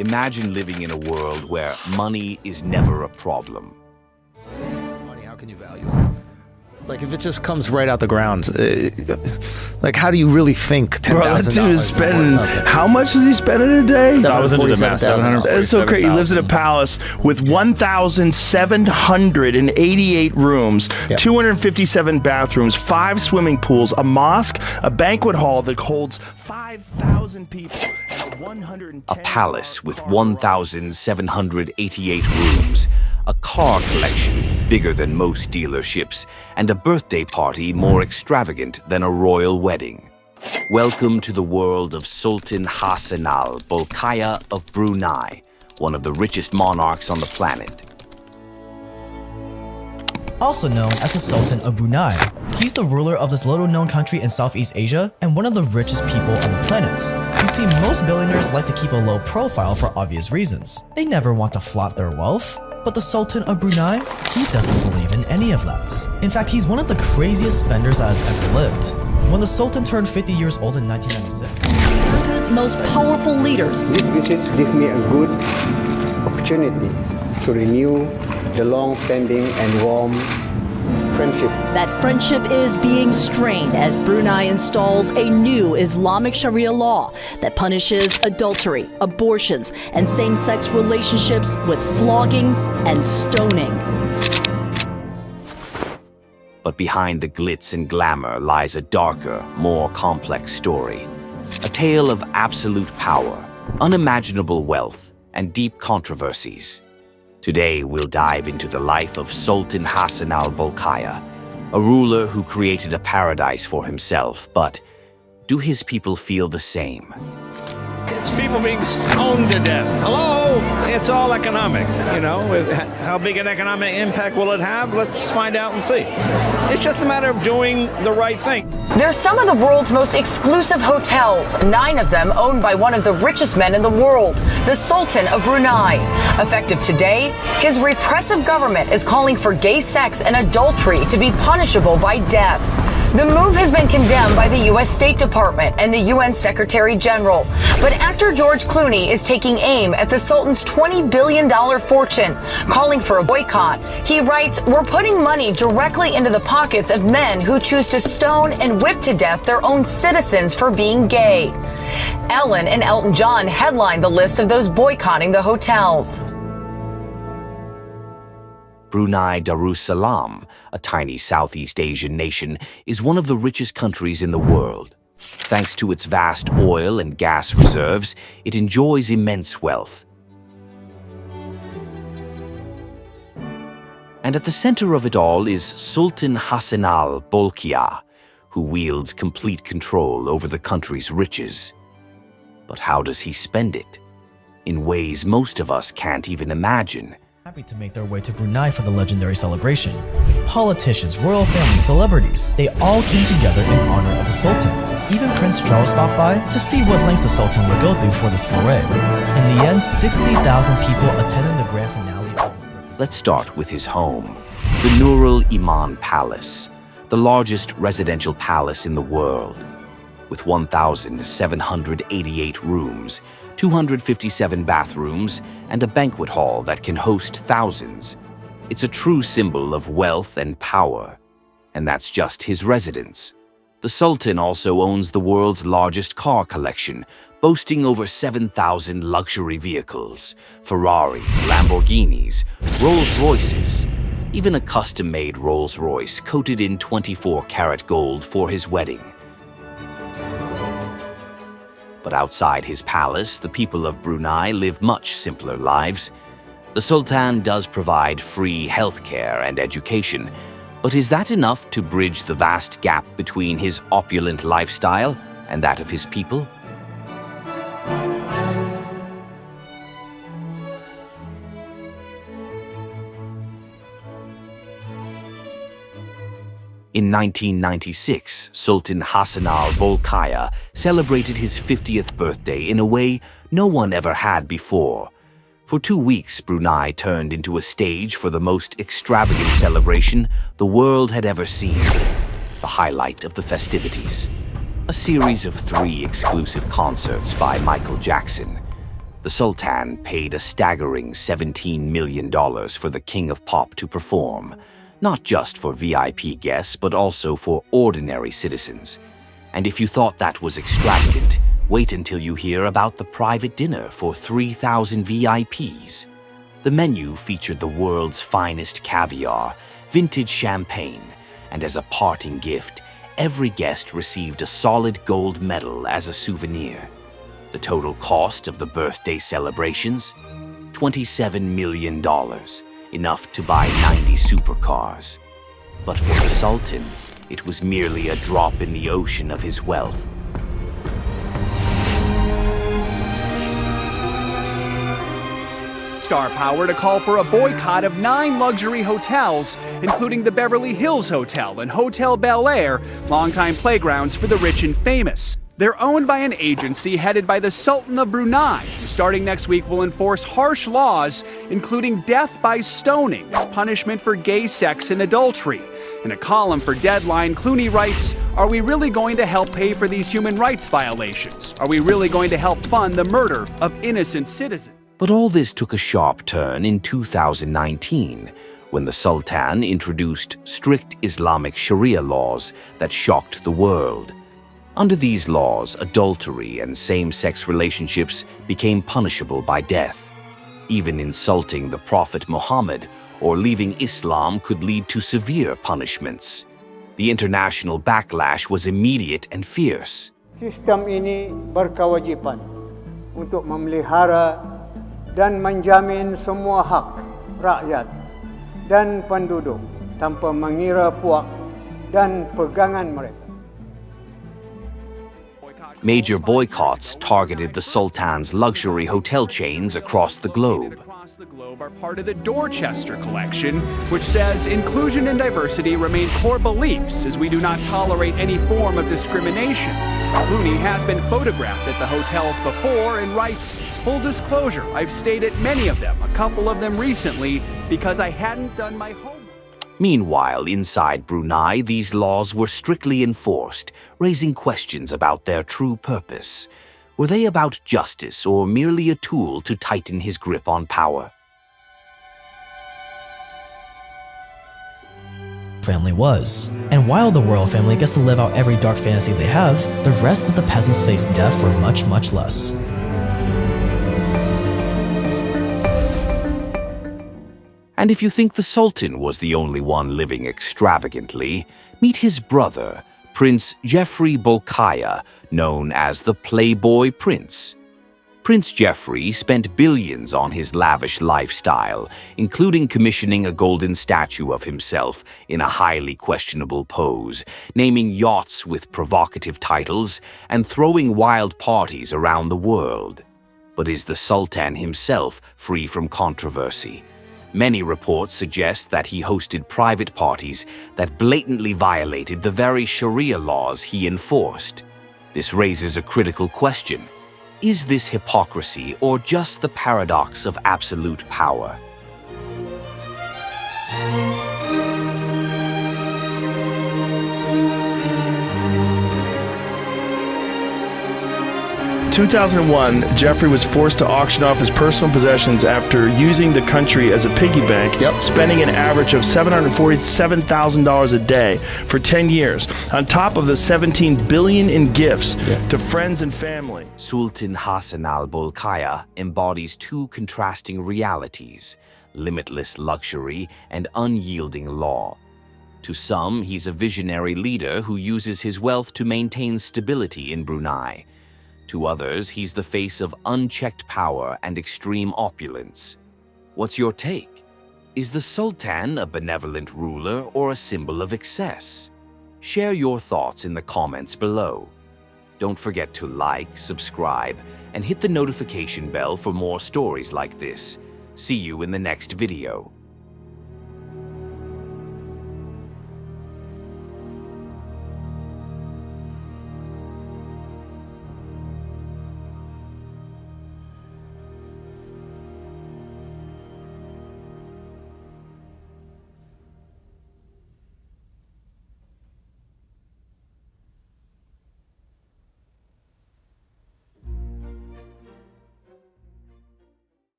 Imagine living in a world where money is never a problem. Money, how can you value it? Like, if it just comes right out the ground, like, how do you really think $10,000? Bro, that dude is spending, how much was he spending a day? So I was into the math, That's so crazy. He lives in a palace with 1,788 rooms, 257 bathrooms, 5 swimming pools, a mosque, a banquet hall that holds 5,000 people, and a palace with 1,788 rooms, a car collection bigger than most dealerships, and a birthday party more extravagant than a royal wedding. Welcome to the world of Sultan Hassanal, Bolkiah of Brunei, one of the richest monarchs on the planet. Also known as the Sultan of Brunei, he's the ruler of this little-known country in Southeast Asia and one of the richest people on the planet. You see, most billionaires like to keep a low profile for obvious reasons. They never want to flaunt their wealth. But the Sultan of Brunei, he doesn't believe in any of that. In fact, he's one of the craziest spenders that has ever lived. When the Sultan turned 50 years old in 1996, Africa's most powerful leaders. These visits give me a good opportunity to renew the long-standing and warm friendship. That friendship is being strained as Brunei installs a new Islamic Sharia law that punishes adultery, abortions, and same-sex relationships with flogging and stoning. But behind the glitz and glamour lies a darker, more complex story. A tale of absolute power, unimaginable wealth, and deep controversies. Today, we'll dive into the life of Sultan Hassanal Bolkiah, a ruler who created a paradise for himself, but do his people feel the same? It's people being stoned to death. Hello? It's all economic, you know? How big an economic impact will it have? Let's find out and see. It's just a matter of doing the right thing. They're some of the world's most exclusive hotels, 9 of them owned by one of the richest men in the world, the Sultan of Brunei. Effective today, his repressive government is calling for gay sex and adultery to be punishable by death. The move has been condemned by the U.S. State Department and the UN Secretary General. But actor George Clooney is taking aim at the Sultan's $20 billion fortune, calling for a boycott. He writes, "We're putting money directly into the pockets of men who choose to stone and whip to death their own citizens for being gay." Ellen and Elton John headlined the list of those boycotting the hotels. Brunei Darussalam, a tiny Southeast Asian nation, is one of the richest countries in the world. Thanks to its vast oil and gas reserves, it enjoys immense wealth. And at the center of it all is Sultan Hassanal Bolkiah, who wields complete control over the country's riches. But how does he spend it? In ways most of us can't even imagine. Happy to make their way to Brunei for the legendary celebration. Politicians, royal families, celebrities, they all came together in honor of the Sultan. Even Prince Charles stopped by to see what lengths the Sultan would go through for this foray. In the end, 60,000 people attended the grand finale of his birthday. Let's start with his home, the Nur al-Iman Palace, the largest residential palace in the world. With 1,788 rooms, 257 bathrooms, and a banquet hall that can host thousands. It's a true symbol of wealth and power. And that's just his residence. The Sultan also owns the world's largest car collection, boasting over 7,000 luxury vehicles, Ferraris, Lamborghinis, Rolls-Royces, even a custom-made Rolls-Royce coated in 24-karat gold for his wedding. But outside his palace, the people of Brunei live much simpler lives. The Sultan does provide free healthcare and education, but is that enough to bridge the vast gap between his opulent lifestyle and that of his people? In 1996, Sultan Hassanal Bolkiah celebrated his 50th birthday in a way no one ever had before. For 2 weeks, Brunei turned into a stage for the most extravagant celebration the world had ever seen. The highlight of the festivities, a series of 3 exclusive concerts by Michael Jackson. The Sultan paid a staggering $17 million for the King of Pop to perform, not just for VIP guests, but also for ordinary citizens. And if you thought that was extravagant, wait until you hear about the private dinner for 3,000 VIPs. The menu featured the world's finest caviar, vintage champagne, and as a parting gift, every guest received a solid gold medal as a souvenir. The total cost of the birthday celebrations? $27 million, enough to buy 90 supercars. But for the Sultan, it was merely a drop in the ocean of his wealth. Star power to call for a boycott of 9 luxury hotels, including the Beverly Hills Hotel and Hotel Bel Air, longtime playgrounds for the rich and famous. They're owned by an agency headed by the Sultan of Brunei, who starting next week will enforce harsh laws, including death by stoning as punishment for gay sex and adultery. In a column for Deadline, Clooney writes, "Are we really going to help pay for these human rights violations? Are we really going to help fund the murder of innocent citizens?" But all this took a sharp turn in 2019, when the Sultan introduced strict Islamic Sharia laws that shocked the world. Under these laws, adultery and same-sex relationships became punishable by death. Even insulting the Prophet Muhammad or leaving Islam could lead to severe punishments. The international backlash was immediate and fierce. Sistem ini berkewajiban untuk memelihara dan menjamin semua hak rakyat dan penduduk tanpa mengira puak dan pegangan mereka. Major boycotts targeted the Sultan's luxury hotel chains across the globe. Across the globe are part of the Dorchester collection, which says inclusion and diversity remain core beliefs as we do not tolerate any form of discrimination. Clooney has been photographed at the hotels before and writes, "Full disclosure, I've stayed at many of them, a couple of them recently, because I hadn't done my homework." Meanwhile, inside Brunei, these laws were strictly enforced, raising questions about their true purpose. Were they about justice or merely a tool to tighten his grip on power? Family was. And while the royal family gets to live out every dark fantasy they have, the rest of the peasants face death for much, much less. And if you think the Sultan was the only one living extravagantly, meet his brother, Prince Geoffrey Bolkiah, known as the Playboy Prince. Prince Geoffrey spent billions on his lavish lifestyle, including commissioning a golden statue of himself in a highly questionable pose, naming yachts with provocative titles, and throwing wild parties around the world. But is the Sultan himself free from controversy? Many reports suggest that he hosted private parties that blatantly violated the very Sharia laws he enforced. This raises a critical question. Is this hypocrisy or just the paradox of absolute power? In 2001, Geoffrey was forced to auction off his personal possessions after using the country as a piggy bank, spending an average of $747,000 a day for 10 years, on top of the $17 billion in gifts to friends and family. Sultan Hassanal Bolkiah embodies two contrasting realities: limitless luxury and unyielding law. To some, he's a visionary leader who uses his wealth to maintain stability in Brunei. To others, he's the face of unchecked power and extreme opulence. What's your take? Is the Sultan a benevolent ruler or a symbol of excess? Share your thoughts in the comments below. Don't forget to like, subscribe, and hit the notification bell for more stories like this. See you in the next video.